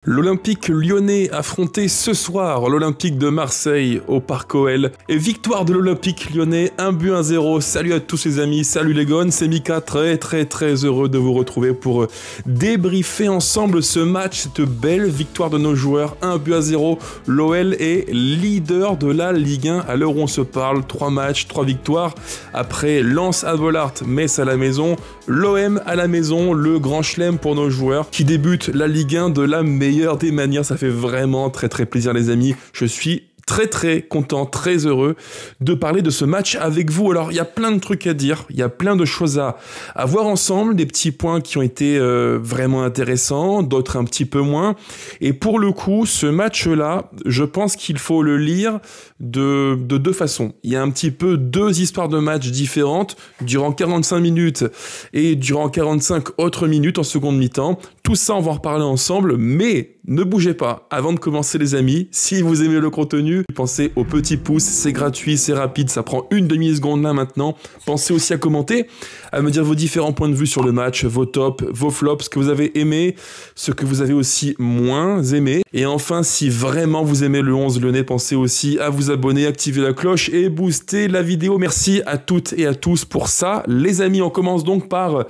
L'Olympique lyonnais affrontait ce soir l'Olympique de Marseille au Parc OL et victoire de l'Olympique lyonnais 1-0. Salut à tous les amis, salut les gones, c'est Mika, très heureux de vous retrouver pour débriefer ensemble ce match, cette belle victoire de nos joueurs 1-0. L'OL est leader de la Ligue 1 à l'heure où on se parle, 3 matchs, 3 victoires après Lens à Bollaert, Metz à la maison, l'OM à la maison, le grand chelem pour nos joueurs qui débutent la Ligue 1 de la meilleure des manières. Ça fait vraiment très plaisir les amis, je suis très content, très heureux de parler de ce match avec vous. Alors il y a plein de trucs à dire, il y a plein de choses à voir ensemble, des petits points qui ont été vraiment intéressants, d'autres un petit peu moins, et pour le coup ce match là je pense qu'il faut le lire de deux façons. Il y a un petit peu deux histoires de matchs différentes durant 45 minutes et durant 45 autres minutes en seconde mi-temps. Tout ça on va en reparler ensemble, mais ne bougez pas. Avant de commencer les amis, si vous aimez le contenu, pensez au petit pouce, c'est gratuit, c'est rapide, ça prend une demi-seconde là maintenant. Pensez aussi à commenter, à me dire vos différents points de vue sur le match, vos tops, vos flops, ce que vous avez aimé, ce que vous avez aussi moins aimé. Et enfin, si vraiment vous aimez le 11 lyonnais, pensez aussi à vous abonner, activer la cloche et booster la vidéo. Merci à toutes et à tous pour ça. Les amis, on commence donc par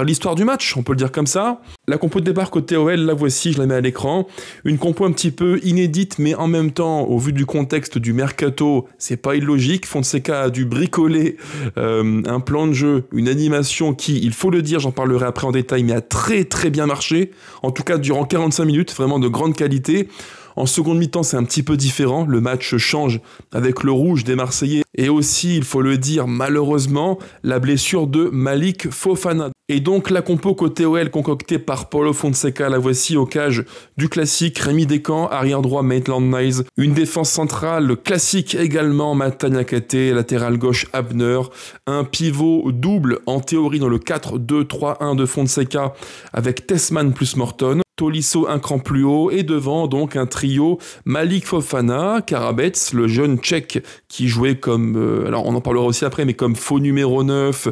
l'histoire du match, on peut le dire comme ça. La compo de départ côté OL, la voici, je la mets à l'écran. Une compo un petit peu inédite, mais en même temps, au vu du contexte du mercato, c'est pas illogique. Fonseca a dû bricoler un plan de jeu, une animation qui, il faut le dire, j'en parlerai après en détail, mais a très bien marché. En tout cas, durant 45 minutes, vraiment de grande qualité. En seconde mi-temps, c'est un petit peu différent. Le match change avec le rouge des Marseillais. Et aussi, il faut le dire, malheureusement, la blessure de Malik Fofana. Et donc, la compo côté OL concoctée par Paulo Fonseca, la voici au cage du classique. Rémi Descamps, arrière droit, Maitland-Niles. Une défense centrale classique également, Mata Niakhaté, latéral gauche, Abner. Un pivot double, en théorie, dans le 4-2-3-1 de Fonseca, avec Tessman plus Morton. Tolisso un cran plus haut et devant donc un trio Malik Fofana, Karabets, le jeune tchèque qui jouait comme, alors on en parlera aussi après, mais comme faux numéro 9,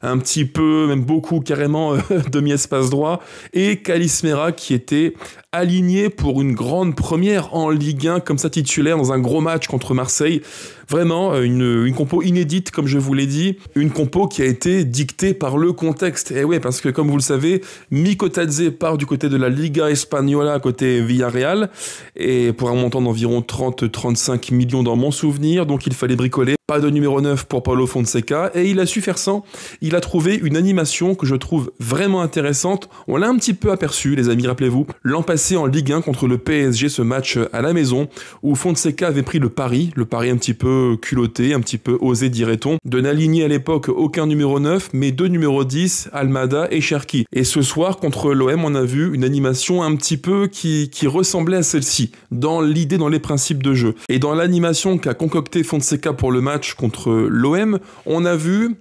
un petit peu, même beaucoup carrément demi-espace droit, et Kalismera qui était aligné pour une grande première en Ligue 1 comme ça titulaire dans un gros match contre Marseille. Vraiment une compo inédite comme je vous l'ai dit, une compo qui a été dictée par le contexte. Et ouais, parce que comme vous le savez, Mikotadze part du côté de la Liga Española côté Villarreal et pour un montant d'environ 30-35 millions dans mon souvenir, donc il fallait bricoler. Pas de numéro 9 pour Paulo Fonseca et il a su faire sans. Il a trouvé une animation que je trouve vraiment intéressante. On l'a un petit peu aperçu les amis, rappelez-vous, l'an passé en Ligue 1 contre le PSG, ce match à la maison où Fonseca avait pris le pari un petit peu culotté, un petit peu osé dirait-on, de n'aligner à l'époque aucun numéro 9 mais deux numéros 10, Almada et Cherki. Et ce soir contre l'OM on a vu une animation un petit peu qui ressemblait à celle-ci, dans l'idée, dans les principes de jeu. Et dans l'animation qu'a concocté Fonseca pour le match contre l'OM, on a vu,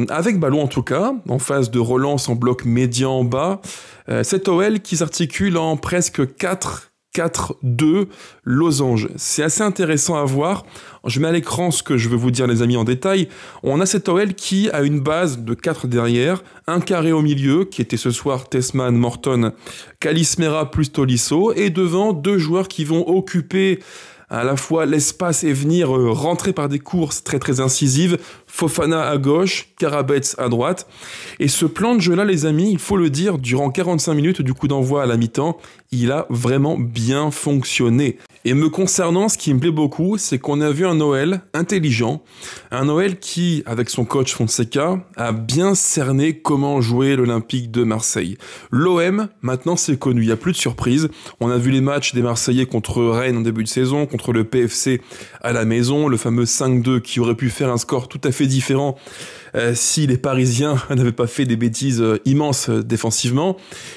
avec ballon en tout cas, en phase de relance en bloc médian en bas, cet OL qui s'articule en presque 4-4-2 losange. C'est assez intéressant à voir. Je mets à l'écran ce que je veux vous dire les amis en détail. On a cet OL qui a une base de 4 derrière, un carré au milieu qui était ce soir Tessman, Morton, Kalismera plus Tolisso et devant deux joueurs qui vont occuper à la fois l'espace et venir rentrer par des courses très incisives, Fofana à gauche, Karabets à droite. Et ce plan de jeu-là, les amis, il faut le dire, durant 45 minutes du coup d'envoi à la mi-temps, il a vraiment bien fonctionné. Et me concernant, ce qui me plaît beaucoup, c'est qu'on a vu un OL intelligent, un OL qui, avec son coach Fonseca, a bien cerné comment jouer l'Olympique de Marseille. L'OM, maintenant c'est connu, il n'y a plus de surprise. On a vu les matchs des Marseillais contre Rennes en début de saison, contre le PFC à la maison, le fameux 5-2 qui aurait pu faire un score tout à fait différent si les Parisiens n'avaient pas fait des bêtises immenses défensivement.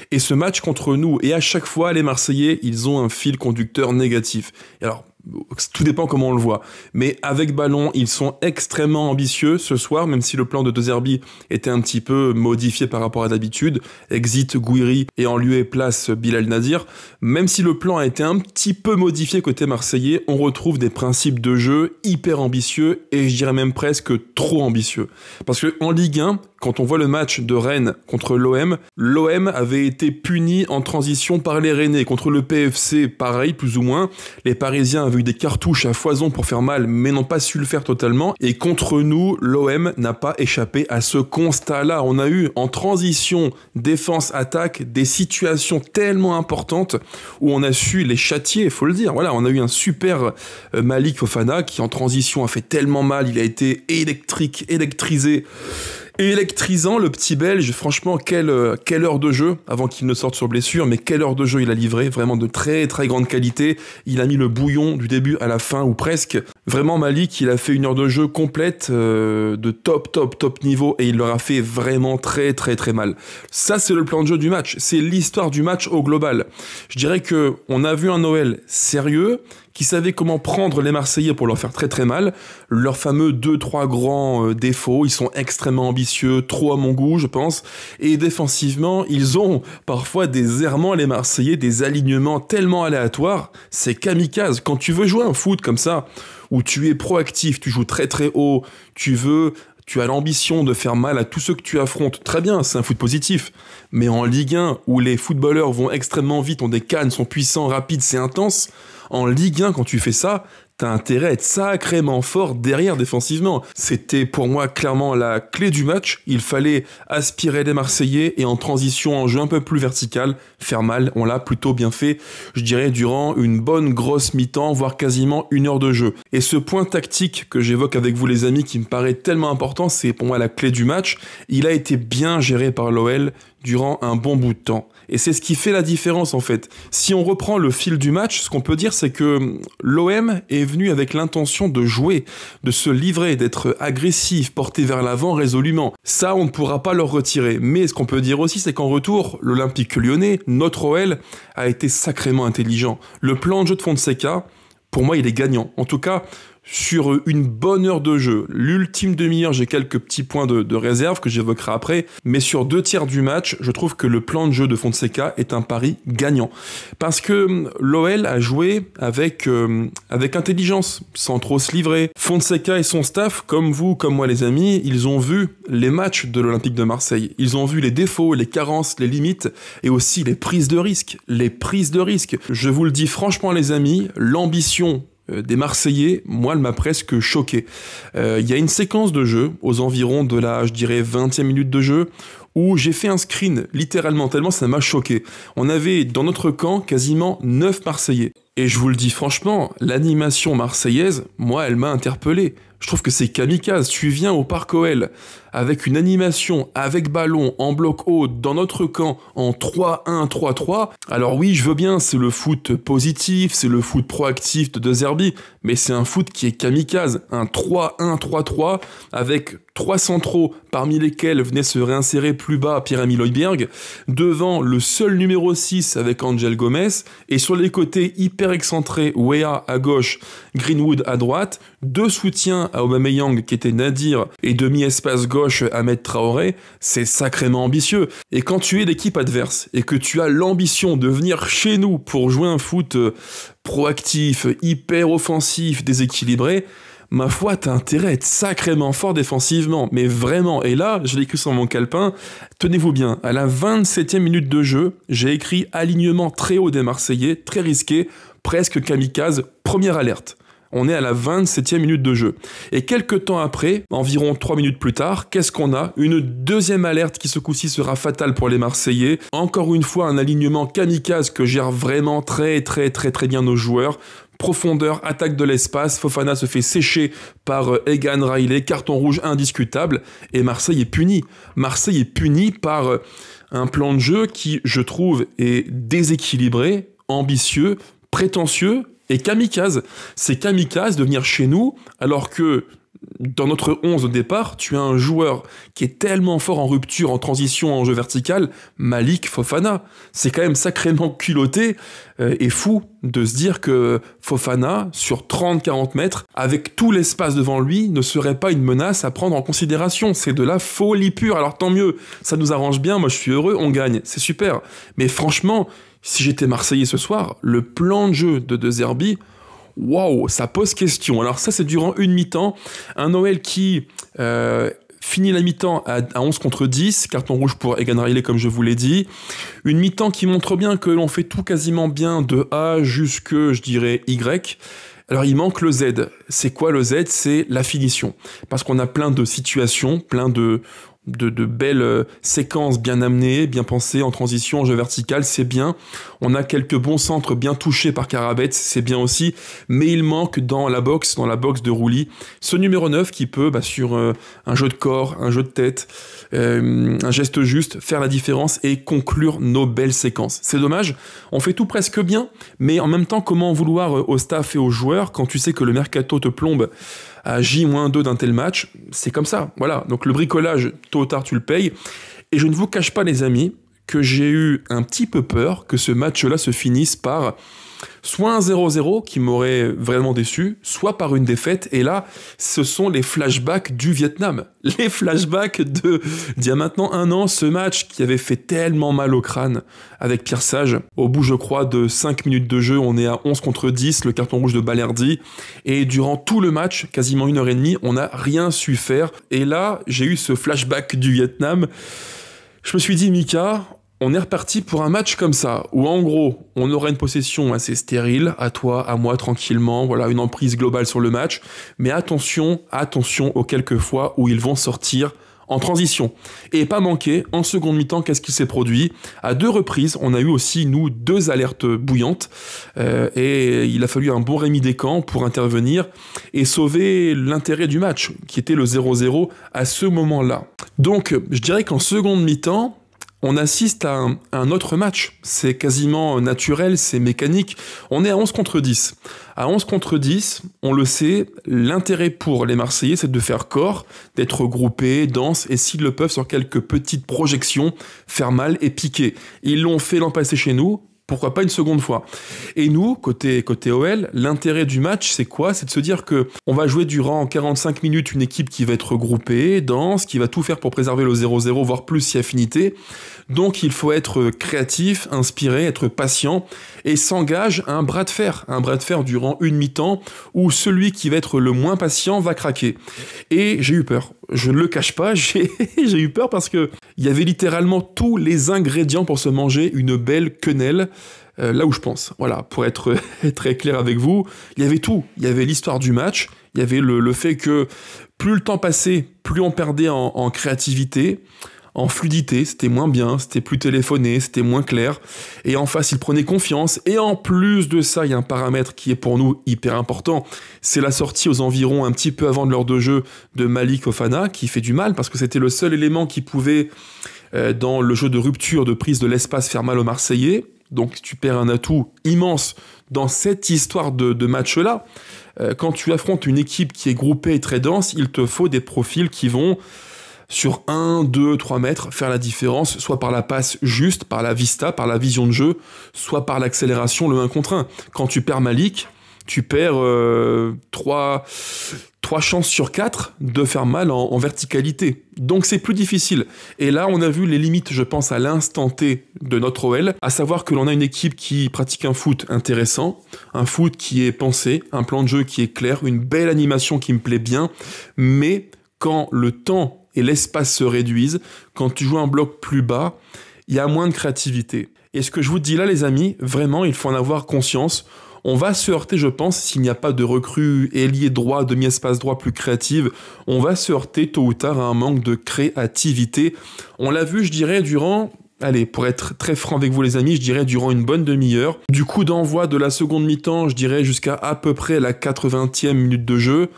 Et ce match contre nous, et à chaque fois, les Marseillais, ils ont un fil conducteur négatif. Et alors, tout dépend comment on le voit. Mais avec ballon, ils sont extrêmement ambitieux ce soir, même si le plan de De Zerbi était un petit peu modifié par rapport à d'habitude. Exit Gouiri et en lieu et place Bilal Nadir. Même si le plan a été un petit peu modifié côté marseillais, on retrouve des principes de jeu hyper ambitieux et je dirais même presque trop ambitieux. Parce que en Ligue 1, quand on voit le match de Rennes contre l'OM, l'OM avait été puni en transition par les Rennais. Contre le PFC, pareil, plus ou moins. Les Parisiens avaient eu des cartouches à foison pour faire mal, mais n'ont pas su le faire totalement. Et contre nous, l'OM n'a pas échappé à ce constat-là. On a eu en transition, défense-attaque, des situations tellement importantes où on a su les châtier, il faut le dire. Voilà, on a eu un super Malik Fofana qui en transition a fait tellement mal, il a été électrisé. Et électrisant, le petit Belge, franchement, quelle heure de jeu, avant qu'il ne sorte sur blessure, mais quelle heure de jeu il a livré, vraiment de très très grande qualité. Il a mis le bouillon du début à la fin, ou presque. Vraiment, Malik, il a fait une heure de jeu complète, de top niveau, et il leur a fait vraiment très très très mal. Ça, c'est le plan de jeu du match, c'est l'histoire du match au global. Je dirais que on a vu un Noël sérieux, qui savaient comment prendre les Marseillais pour leur faire très très mal. Leurs fameux 2-3 grands défauts, ils sont extrêmement ambitieux, trop à mon goût je pense, et défensivement, ils ont parfois des errements les Marseillais, des alignements tellement aléatoires, c'est kamikaze. Quand tu veux jouer un foot comme ça, où tu es proactif, tu joues très très haut, tu as l'ambition de faire mal à tous ceux que tu affrontes, très bien, c'est un foot positif. Mais en Ligue 1, où les footballeurs vont extrêmement vite, ont des cannes, sont puissants, rapides, c'est intense, en Ligue 1, quand tu fais ça, t'as intérêt à être sacrément fort derrière défensivement. C'était pour moi clairement la clé du match. Il fallait aspirer les Marseillais et en transition, en jeu un peu plus vertical, faire mal. On l'a plutôt bien fait, je dirais, durant une bonne grosse mi-temps, voire quasiment une heure de jeu. Et ce point tactique que j'évoque avec vous les amis, qui me paraît tellement important, c'est pour moi la clé du match. Il a été bien géré par l'OL durant un bon bout de temps. Et c'est ce qui fait la différence en fait. Si on reprend le fil du match, ce qu'on peut dire c'est que l'OM est venu avec l'intention de jouer, de se livrer, d'être agressif, porté vers l'avant résolument. Ça, on ne pourra pas leur retirer. Mais ce qu'on peut dire aussi, c'est qu'en retour, l'Olympique Lyonnais, notre OL, a été sacrément intelligent. Le plan de jeu de Fonseca, pour moi, il est gagnant. En tout cas, sur une bonne heure de jeu. L'ultime demi-heure, j'ai quelques petits points de réserve que j'évoquerai après, mais sur 2/3 du match, je trouve que le plan de jeu de Fonseca est un pari gagnant. Parce que l'OL a joué avec intelligence, sans trop se livrer. Fonseca et son staff, comme vous, comme moi les amis, ils ont vu les matchs de l'Olympique de Marseille. Ils ont vu les défauts, les carences, les limites, et aussi les prises de risque. Les prises de risque. Je vous le dis franchement les amis, l'ambition des Marseillais, moi, elle m'a presque choqué. Il y a une séquence de jeu, aux environs de la, je dirais, 20e minute de jeu, où j'ai fait un screen, littéralement, tellement ça m'a choqué. On avait, dans notre camp, quasiment 9 Marseillais. Et je vous le dis franchement, l'animation marseillaise, moi, elle m'a interpellé. Je trouve que c'est kamikaze. Tu viens au Parc OL avec une animation, avec ballon, en bloc haut, dans notre camp, en 3-1, 3-3. Alors oui, je veux bien, c'est le foot positif, c'est le foot proactif de De Zerbi, mais c'est un foot qui est kamikaze. Un 3-1, 3-3, avec 3 centraux, parmi lesquels venait se réinsérer plus bas Pierre-Emile Højbjerg, devant le seul numéro 6 avec Angel Gomez, et sur les côtés hyper excentrés, Weah à gauche, Greenwood à droite, 2 soutiens à Aubameyang qui étaient Nadir et demi-espace gauche Ahmed Traoré, c'est sacrément ambitieux. Et quand tu es l'équipe adverse et que tu as l'ambition de venir chez nous pour jouer un foot proactif, hyper offensif, déséquilibré, ma foi, t'as intérêt à être sacrément fort défensivement, mais vraiment. Et là, je l'ai écrit sur mon calepin, tenez-vous bien, à la 27e minute de jeu, j'ai écrit alignement très haut des Marseillais, très risqué, presque kamikaze, première alerte. On est à la 27e minute de jeu. Et quelques temps après, environ 3 minutes plus tard, qu'est-ce qu'on a? Une deuxième alerte qui ce coup-ci sera fatale pour les Marseillais. Encore une fois, un alignement kamikaze que gère vraiment très bien nos joueurs. Profondeur, attaque de l'espace, Fofana se fait sécher par Egan Riley, carton rouge indiscutable, et Marseille est puni. Marseille est puni par un plan de jeu qui, je trouve, est déséquilibré, ambitieux, prétentieux, et kamikaze. C'est kamikaze de venir chez nous, alors que dans notre 11 au départ, tu as un joueur qui est tellement fort en rupture, en transition, en jeu vertical, Malik Fofana. C'est quand même sacrément culotté et fou de se dire que Fofana, sur 30-40 mètres, avec tout l'espace devant lui, ne serait pas une menace à prendre en considération. C'est de la folie pure. Alors tant mieux, ça nous arrange bien, moi je suis heureux, on gagne, c'est super. Mais franchement, si j'étais Marseillais ce soir, le plan de jeu de De Zerbi, waouh, ça pose question. Alors ça, c'est durant une mi-temps. Un OL qui Fini la mi-temps à 11 contre 10, carton rouge pour Egan Riley comme je vous l'ai dit. Une mi-temps qui montre bien que l'on fait tout quasiment bien de A jusque, je dirais, Y. Alors il manque le Z. C'est quoi le Z? C'est la finition. Parce qu'on a plein de situations, plein de belles séquences bien amenées, bien pensées, en transition, en jeu vertical, c'est bien. On a quelques bons centres bien touchés par Karabets, c'est bien aussi. Mais il manque dans la boxe de Rouli, ce numéro 9 qui peut, sur un jeu de corps, un jeu de tête, un geste juste, faire la différence et conclure nos belles séquences. C'est dommage, on fait tout presque bien, mais en même temps, comment vouloir au staff et aux joueurs quand tu sais que le mercato te plombe à J-2 d'un tel match? C'est comme ça, voilà. Donc le bricolage, tôt ou tard, tu le payes. Et je ne vous cache pas, les amis, que j'ai eu un petit peu peur que ce match-là se finisse par soit un 0-0 qui m'aurait vraiment déçu, soit par une défaite. Et là, ce sont les flashbacks du Vietnam. Les flashbacks d'il y a maintenant un an, ce match qui avait fait tellement mal au crâne avec Pierre Sage. Au bout, je crois, de 5 minutes de jeu, on est à 11 contre 10, le carton rouge de Balerdi. Et durant tout le match, quasiment 1h30, on n'a rien su faire. Et là, j'ai eu ce flashback du Vietnam. Je me suis dit, Mika, on est reparti pour un match comme ça, où en gros, on aura une possession assez stérile, à toi, à moi, tranquillement, voilà, une emprise globale sur le match, mais attention aux quelques fois où ils vont sortir en transition. Et pas manquer, en seconde mi-temps, qu'est-ce qui s'est produit? À 2 reprises, on a eu aussi, nous, 2 alertes bouillantes, et il a fallu un bon Rémi Descamps pour intervenir et sauver l'intérêt du match, qui était le 0-0 à ce moment-là. Donc, je dirais qu'en seconde mi-temps, on assiste à un autre match. C'est quasiment naturel, c'est mécanique. On est à 11 contre 10. À 11 contre 10, on le sait, l'intérêt pour les Marseillais, c'est de faire corps, d'être regroupés, denses, et s'ils le peuvent, sur quelques petites projections, faire mal et piquer. Ils l'ont fait l'an passé chez nous, pourquoi pas une seconde fois. Et nous, côté OL, l'intérêt du match, c'est quoi? C'est de se dire que on va jouer durant 45 minutes une équipe qui va être regroupée, dense, qui va tout faire pour préserver le 0-0, voire plus si affinité. Donc il faut être créatif, inspiré, être patient, et s'engage un bras de fer durant une mi-temps, où celui qui va être le moins patient va craquer. Et j'ai eu peur. Je ne le cache pas, j'ai eu peur parce que il y avait littéralement tous les ingrédients pour se manger une belle quenelle, là où je pense. Voilà, pour être très clair avec vous, il y avait tout. Il y avait l'histoire du match, il y avait le fait que plus le temps passait, plus on perdait en créativité, en fluidité, c'était moins bien, c'était plus téléphoné, c'était moins clair, et en face, il prenait confiance, et en plus de ça, il y a un paramètre qui est pour nous hyper important, c'est la sortie aux environs un petit peu avant de l'heure de jeu de Malik Fofana, qui fait du mal, parce que c'était le seul élément qui pouvait, dans le jeu de rupture, de prise de l'espace, faire mal aux Marseillais, donc tu perds un atout immense dans cette histoire de match-là. Quand tu affrontes une équipe qui est groupée et très dense, il te faut des profils qui vont sur 1, 2, 3 mètres, faire la différence, soit par la passe juste, par la vista, par la vision de jeu, soit par l'accélération, le 1 contre 1. Quand tu perds Malik, tu perds 3 chances sur 4 de faire mal en verticalité. Donc c'est plus difficile. Et là, on a vu les limites, je pense, à l'instant T de notre OL, à savoir que l'on a une équipe qui pratique un foot intéressant, un foot qui est pensé, un plan de jeu qui est clair, une belle animation qui me plaît bien, mais quand le temps et l'espace se réduisent, quand tu joues un bloc plus bas, il y a moins de créativité. Et ce que je vous dis là, les amis, vraiment, il faut en avoir conscience. On va se heurter, je pense, s'il n'y a pas de recrue ailier droit, demi-espace droit plus créative, on va se heurter tôt ou tard à un manque de créativité. On l'a vu, je dirais, durant... Allez, pour être très franc avec vous les amis, je dirais durant une bonne demi-heure. Du coup d'envoi de la seconde mi-temps, je dirais jusqu'à à peu près la 80e minute de jeu,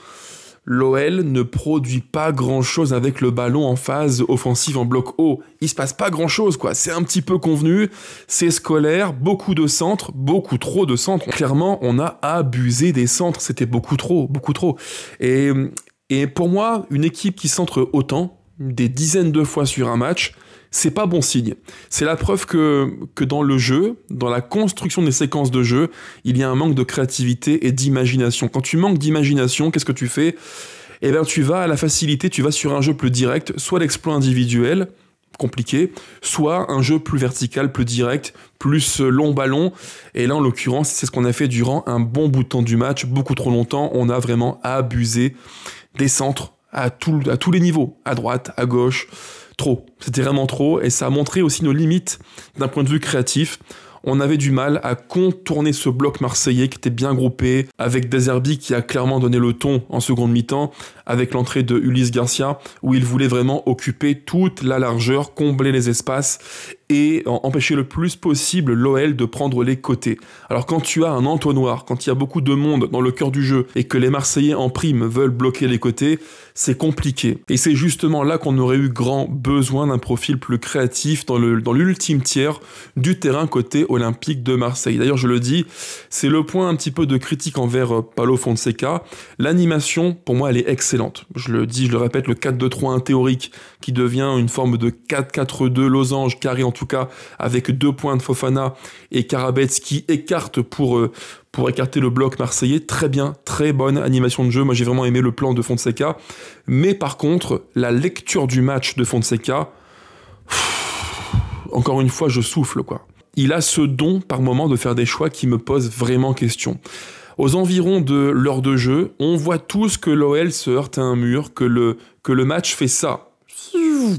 l'OL ne produit pas grand-chose avec le ballon en phase offensive en bloc haut. Il se passe pas grand-chose, quoi. C'est un petit peu convenu, c'est scolaire, beaucoup de centres, beaucoup trop de centres. Clairement, on a abusé des centres, c'était beaucoup trop. Et pour moi, une équipe qui centre autant, des dizaines de fois sur un match, c'est pas bon signe. C'est la preuve que dans le jeu, dans la construction des séquences de jeu, il y a un manque de créativité et d'imagination. Quand tu manques d'imagination, qu'est-ce que tu fais? Eh bien, tu vas à la facilité, tu vas sur un jeu plus direct, soit l'exploit individuel, compliqué, soit un jeu plus vertical, plus direct, plus long ballon. Et là, en l'occurrence, c'est ce qu'on a fait durant un bon bout de temps du match, beaucoup trop longtemps. On a vraiment abusé des centres, à tous les niveaux, à droite, à gauche, trop. C'était vraiment trop, et ça a montré aussi nos limites d'un point de vue créatif. On avait du mal à contourner ce bloc marseillais qui était bien groupé, avec De Zerbi qui a clairement donné le ton en seconde mi-temps, avec l'entrée de Ulysse Garcia, où il voulait vraiment occuper toute la largeur, combler les espaces et empêcher le plus possible l'OL de prendre les côtés. Alors quand tu as un entonnoir, quand il y a beaucoup de monde dans le cœur du jeu et que les Marseillais en prime veulent bloquer les côtés, c'est compliqué. Et c'est justement là qu'on aurait eu grand besoin d'un profil plus créatif dans l'ultime tiers du terrain côté Olympique de Marseille. D'ailleurs, je le dis, c'est le point un petit peu de critique envers Paulo Fonseca. L'animation, pour moi, elle est excellente. Je le dis, je le répète, le 4-2-3-1 théorique qui devient une forme de 4-4-2 losange carré en tout cas, avec 2 points de Fofana et Karabets qui écartent pour écarter le bloc marseillais. Très bien, très bonne animation de jeu. Moi, j'ai vraiment aimé le plan de Fonseca. Mais par contre, la lecture du match de Fonseca, encore une fois, je souffle, quoi. Il a ce don, par moment, de faire des choix qui me posent vraiment question. Aux environs de l'heure de jeu, on voit tous que l'OL se heurte à un mur, que le match fait ça.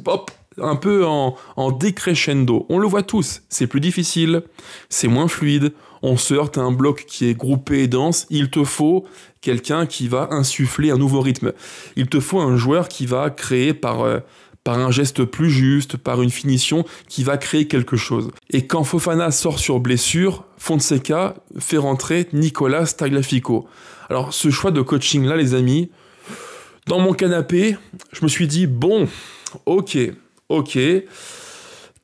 Hop, un peu en décrescendo. On le voit tous, c'est plus difficile, c'est moins fluide, on se heurte à un bloc qui est groupé et dense, il te faut quelqu'un qui va insuffler un nouveau rythme. Il te faut un joueur qui va créer par un geste plus juste, par une finition, qui va créer quelque chose. Et quand Fofana sort sur blessure, Fonseca fait rentrer Nicolas Tagliafico. Alors ce choix de coaching-là, les amis, dans mon canapé, je me suis dit, bon, ok,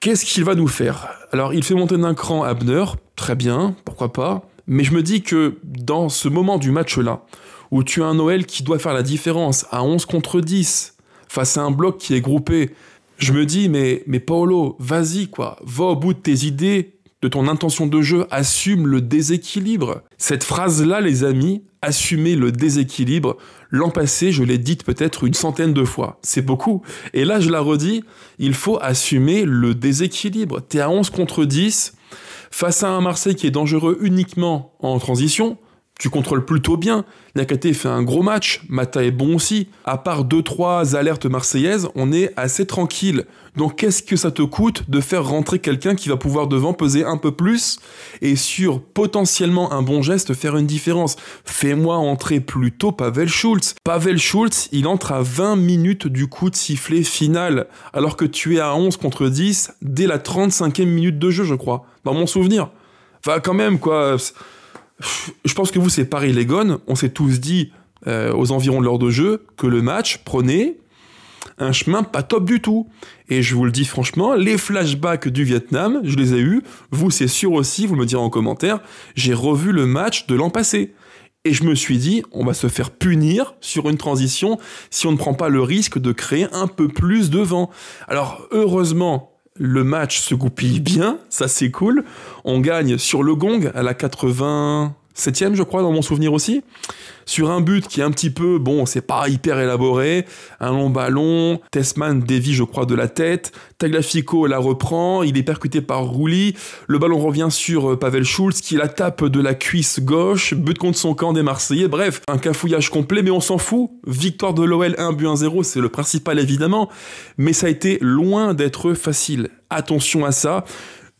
qu'est-ce qu'il va nous faire? Alors, il fait monter d'un cran Abner, très bien, pourquoi pas, mais je me dis que dans ce moment du match-là, où tu as un OL qui doit faire la différence à 11 contre 10, face à un bloc qui est groupé, je me dis, mais Paolo, vas-y, quoi, va au bout de tes idées, de ton intention de jeu, assume le déséquilibre. Cette phrase-là, les amis, assumer le déséquilibre, l'an passé, je l'ai dite peut-être une centaine de fois. C'est beaucoup. Et là, je la redis, il faut assumer le déséquilibre. T'es à 11 contre 10, face à un Marseille qui est dangereux uniquement en transition. Tu contrôles plutôt bien. Niakate fait un gros match. Mata est bon aussi. À part 2-3 alertes marseillaises, on est assez tranquille. Donc qu'est-ce que ça te coûte de faire rentrer quelqu'un qui va pouvoir devant peser un peu plus et sur potentiellement un bon geste faire une différence? Fais-moi entrer plutôt Pavel Schulz. Pavel Schulz, il entre à 20 minutes du coup de sifflet final, alors que tu es à 11 contre 10 dès la 35e minute de jeu, je crois, dans mon souvenir. Enfin, quand même, quoi. Je pense que vous, c'est pareil, les gones. On s'est tous dit, aux environs de l'heure de jeu, que le match prenait un chemin pas top du tout. Et je vous le dis franchement, les flashbacks du Vietnam, je les ai eus. Vous, c'est sûr aussi, vous me direz en commentaire, j'ai revu le match de l'an passé. Et je me suis dit, on va se faire punir sur une transition si on ne prend pas le risque de créer un peu plus de vent. Alors, heureusement, le match se goupille bien, ça c'est cool. On gagne sur le gong à la 87e, je crois, dans mon souvenir aussi. Sur un but qui est un petit peu, bon, c'est pas hyper élaboré. Un long ballon, Tessman dévie, je crois, de la tête. Tagliafico la reprend, il est percuté par Rouli. Le ballon revient sur Pavel Schulz qui la tape de la cuisse gauche. But contre son camp des Marseillais. Bref, un cafouillage complet, mais on s'en fout. Victoire de l'OL 1-0, c'est le principal évidemment. Mais ça a été loin d'être facile. Attention à ça.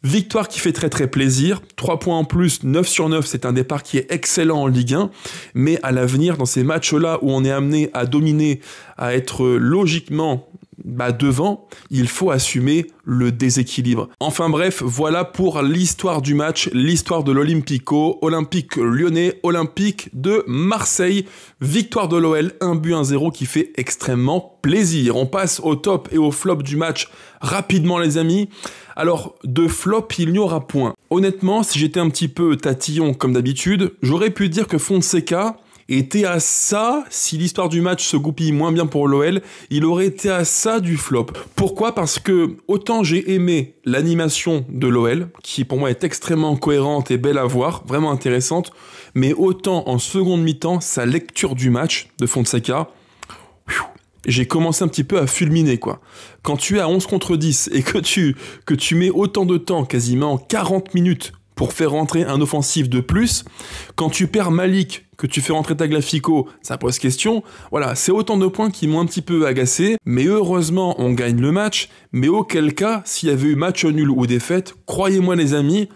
Victoire qui fait très très plaisir, 3 points en plus, 9 sur 9, c'est un départ qui est excellent en Ligue 1, mais à l'avenir, dans ces matchs-là où on est amené à dominer, à être logiquement devant, il faut assumer le déséquilibre. Enfin bref, voilà pour l'histoire du match, l'histoire de l'Olympico, Olympique lyonnais, Olympique de Marseille, victoire de l'OL, 1-0 qui fait extrêmement plaisir. On passe au top et au flop du match rapidement les amis. Alors, de flop, il n'y aura point. Honnêtement, si j'étais un petit peu tatillon comme d'habitude, j'aurais pu dire que Fonseca était à ça, si l'histoire du match se goupille moins bien pour l'OL, il aurait été à ça du flop. Pourquoi? Parce que autant j'ai aimé l'animation de l'OL, qui pour moi est extrêmement cohérente et belle à voir, vraiment intéressante, mais autant en seconde mi-temps, sa lecture du match de Fonseca, j'ai commencé un petit peu à fulminer, quoi. Quand tu es à 11 contre 10 et que tu mets autant de temps, quasiment 40 minutes, pour faire rentrer un offensif de plus, quand tu perds Malik, que tu fais rentrer Tagliafico, ça pose question. Voilà, c'est autant de points qui m'ont un petit peu agacé, mais heureusement, on gagne le match. Mais auquel cas, s'il y avait eu match nul ou défaite, croyez-moi les amis,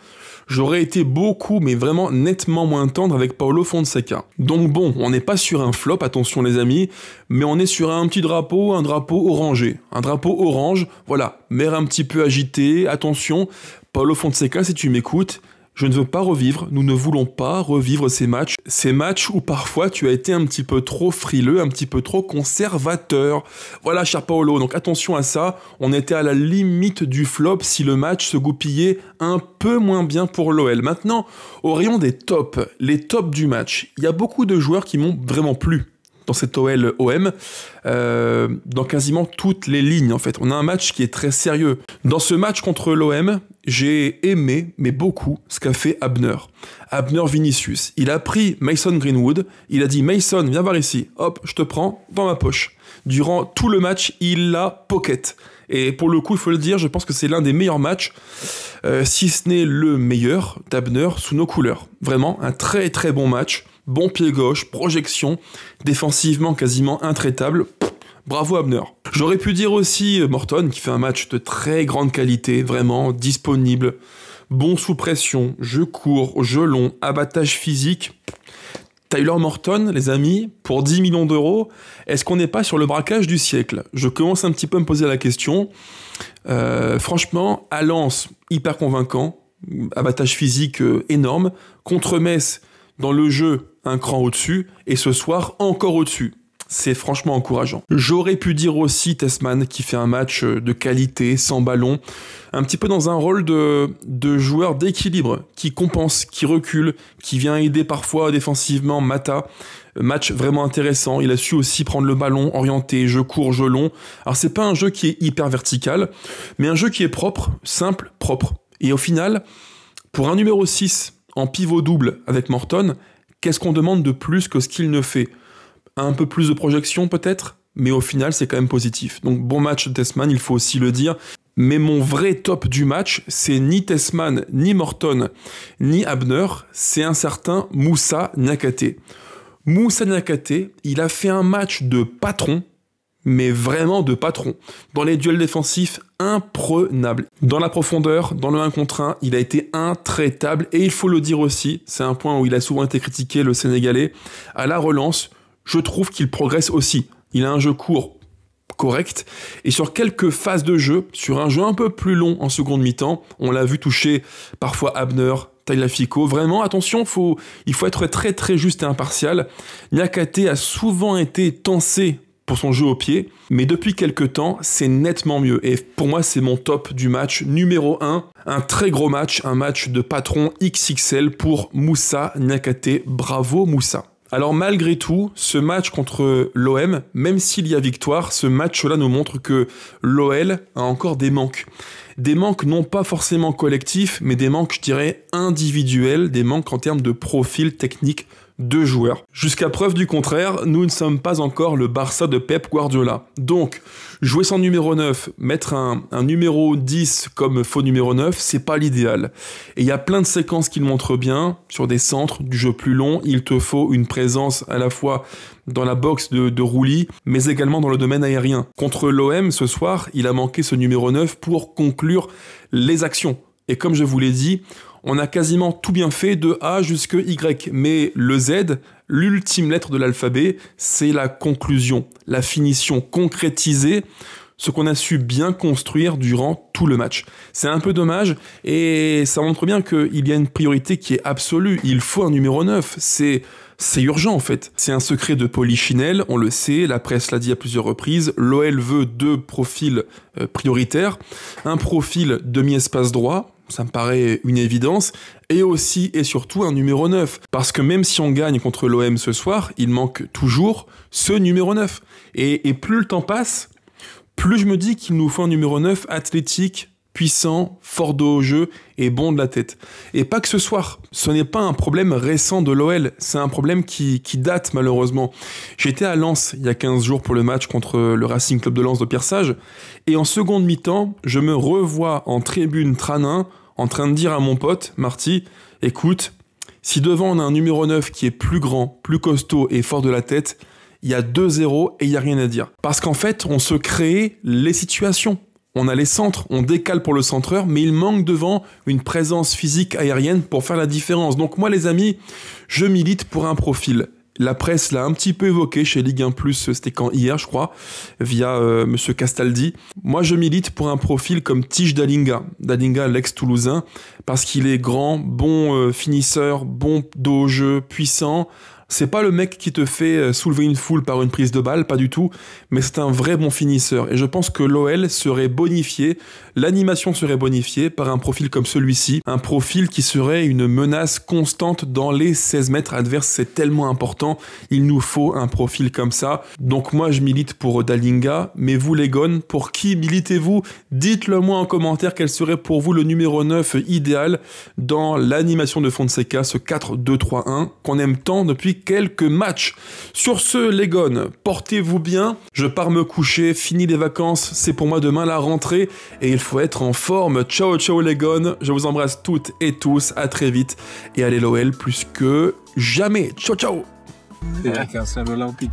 j'aurais été beaucoup, mais vraiment nettement moins tendre avec Paulo Fonseca. Donc bon, on n'est pas sur un flop, attention les amis, mais on est sur un petit drapeau, un drapeau orangé. Un drapeau orange, voilà, mer un petit peu agitée, attention, Paulo Fonseca, si tu m'écoutes, je ne veux pas revivre, nous ne voulons pas revivre ces matchs où parfois tu as été un petit peu trop frileux, un petit peu trop conservateur. Voilà, cher Paolo, donc attention à ça, on était à la limite du flop si le match se goupillait un peu moins bien pour l'OL. Maintenant, au rayon des tops, les tops du match, il y a beaucoup de joueurs qui m'ont vraiment plu dans cette OL-OM, dans quasiment toutes les lignes en fait. On a un match qui est très sérieux. Dans ce match contre l'OM, j'ai aimé, mais beaucoup, ce qu'a fait Abner. Abner Vinicius. Il a pris Mason Greenwood, il a dit « Mason, viens voir ici, hop, je te prends dans ma poche ». Durant tout le match, il l'a pocket. Et pour le coup, il faut le dire, je pense que c'est l'un des meilleurs matchs, si ce n'est le meilleur d'Abner sous nos couleurs. Vraiment, un très très bon match. Bon pied gauche, projection, défensivement quasiment intraitable. Bravo Abner. J'aurais pu dire aussi Morton qui fait un match de très grande qualité, vraiment disponible, bon sous pression, jeu court, jeu long, abattage physique. Tyler Morton, les amis, pour 10 millions d'euros, est-ce qu'on n'est pas sur le braquage du siècle? Je commence un petit peu à me poser la question. Franchement, à Lens, hyper convaincant, abattage physique énorme, contre Metz, dans le jeu, un cran au-dessus, et ce soir, encore au-dessus. C'est franchement encourageant. J'aurais pu dire aussi Tessman qui fait un match de qualité, sans ballon, un petit peu dans un rôle de joueur d'équilibre, qui compense, qui recule, qui vient aider parfois défensivement Mata. Match vraiment intéressant, il a su aussi prendre le ballon, orienter, jeu court, jeu long. Alors c'est pas un jeu qui est hyper vertical, mais un jeu qui est propre, simple, propre. Et au final, pour un numéro 6 en pivot double avec Morton, qu'est-ce qu'on demande de plus que ce qu'il ne fait? Un peu plus de projection peut-être, mais au final c'est quand même positif. Donc bon match de Tessman, il faut aussi le dire. Mais mon vrai top du match, c'est ni Tessman, ni Morton, ni Abner, c'est un certain Moussa Niakhaté. Moussa Niakhaté, il a fait un match de patron, mais vraiment de patron. Dans les duels défensifs, imprenable. Dans la profondeur, dans le 1 contre 1, il a été intraitable. Et il faut le dire aussi, c'est un point où il a souvent été critiqué, le Sénégalais, à la relance, je trouve qu'il progresse aussi. Il a un jeu court correct, et sur quelques phases de jeu, sur un jeu un peu plus long en seconde mi-temps, on l'a vu toucher parfois Abner, Tagliafico. Vraiment, attention, il faut être très très juste et impartial. Niakhaté a souvent été tensé pour son jeu au pied, mais depuis quelques temps, c'est nettement mieux. Et pour moi, c'est mon top du match numéro 1. Un très gros match, un match de patron XXL pour Moussa Niakhaté. Bravo Moussa. Alors malgré tout, ce match contre l'OM, même s'il y a victoire, ce match-là nous montre que l'OL a encore des manques. Des manques non pas forcément collectifs, mais des manques, je dirais, individuels, des manques en termes de profil technique de joueurs. Jusqu'à preuve du contraire, nous ne sommes pas encore le Barça de Pep Guardiola. Donc, jouer sans numéro 9, mettre un numéro 10 comme faux numéro 9, c'est pas l'idéal. Et il y a plein de séquences qui le montrent bien, sur des centres, du jeu plus long, il te faut une présence à la fois dans la boxe de Rouli, mais également dans le domaine aérien. Contre l'OM, ce soir, il a manqué ce numéro 9 pour conclure les actions. Et comme je vous l'ai dit, on a quasiment tout bien fait de A jusqu'à Y, mais le Z, l'ultime lettre de l'alphabet, c'est la conclusion, la finition concrétisée, ce qu'on a su bien construire durant tout le match. C'est un peu dommage, et ça montre bien qu'il y a une priorité qui est absolue. Il faut un numéro 9, c'est urgent en fait. C'est un secret de Polichinelle, on le sait, la presse l'a dit à plusieurs reprises, l'OL veut 2 profils prioritaires, un profil demi-espace droit, ça me paraît une évidence, et aussi et surtout un numéro 9. Parce que même si on gagne contre l'OM ce soir, il manque toujours ce numéro 9. Et plus le temps passe, plus je me dis qu'il nous faut un numéro 9 athlétique, puissant, fort de haut jeu et bon de la tête. Et pas que ce soir, ce n'est pas un problème récent de l'OL, c'est un problème qui date malheureusement. J'étais à Lens il y a 15 jours pour le match contre le Racing Club de Lens de Pierre Sage, et en seconde mi-temps, je me revois en tribune Tranin en train de dire à mon pote, Marty, écoute, Si devant on a un numéro 9 qui est plus grand, plus costaud et fort de la tête, il y a 2-0 et il n'y a rien à dire. Parce qu'en fait, on se crée les situations. On a les centres, on décale pour le centreur, mais il manque devant une présence physique aérienne pour faire la différence. Donc moi les amis, je milite pour un profil. La presse l'a un petit peu évoqué chez Ligue 1+, c'était quand hier je crois, via Monsieur Castaldi. Moi je milite pour un profil comme Tige Dalinga, l'ex-toulousain, parce qu'il est grand, bon finisseur, bon dos au jeu, puissant. C'est pas le mec qui te fait soulever une foule par une prise de balle, pas du tout, mais c'est un vrai bon finisseur. Et je pense que l'OL serait bonifié, l'animation serait bonifiée par un profil comme celui-ci, un profil qui serait une menace constante dans les 16 mètres adverses, c'est tellement important, il nous faut un profil comme ça. Donc moi je milite pour Dalinga, mais vous les gones, pour qui militez-vous? Dites-le moi en commentaire quel serait pour vous le numéro 9 idéal dans l'animation de Fonseca, ce 4-2-3-1 qu'on aime tant depuis quelques matchs. Sur ce, les gones, portez-vous bien. Je pars me coucher, fini les vacances, c'est pour moi demain la rentrée et il faut être en forme. Ciao, ciao les gones. Je vous embrasse toutes et tous. À très vite et allez l'OL plus que jamais. Ciao, ciao. C'est un seul olympique.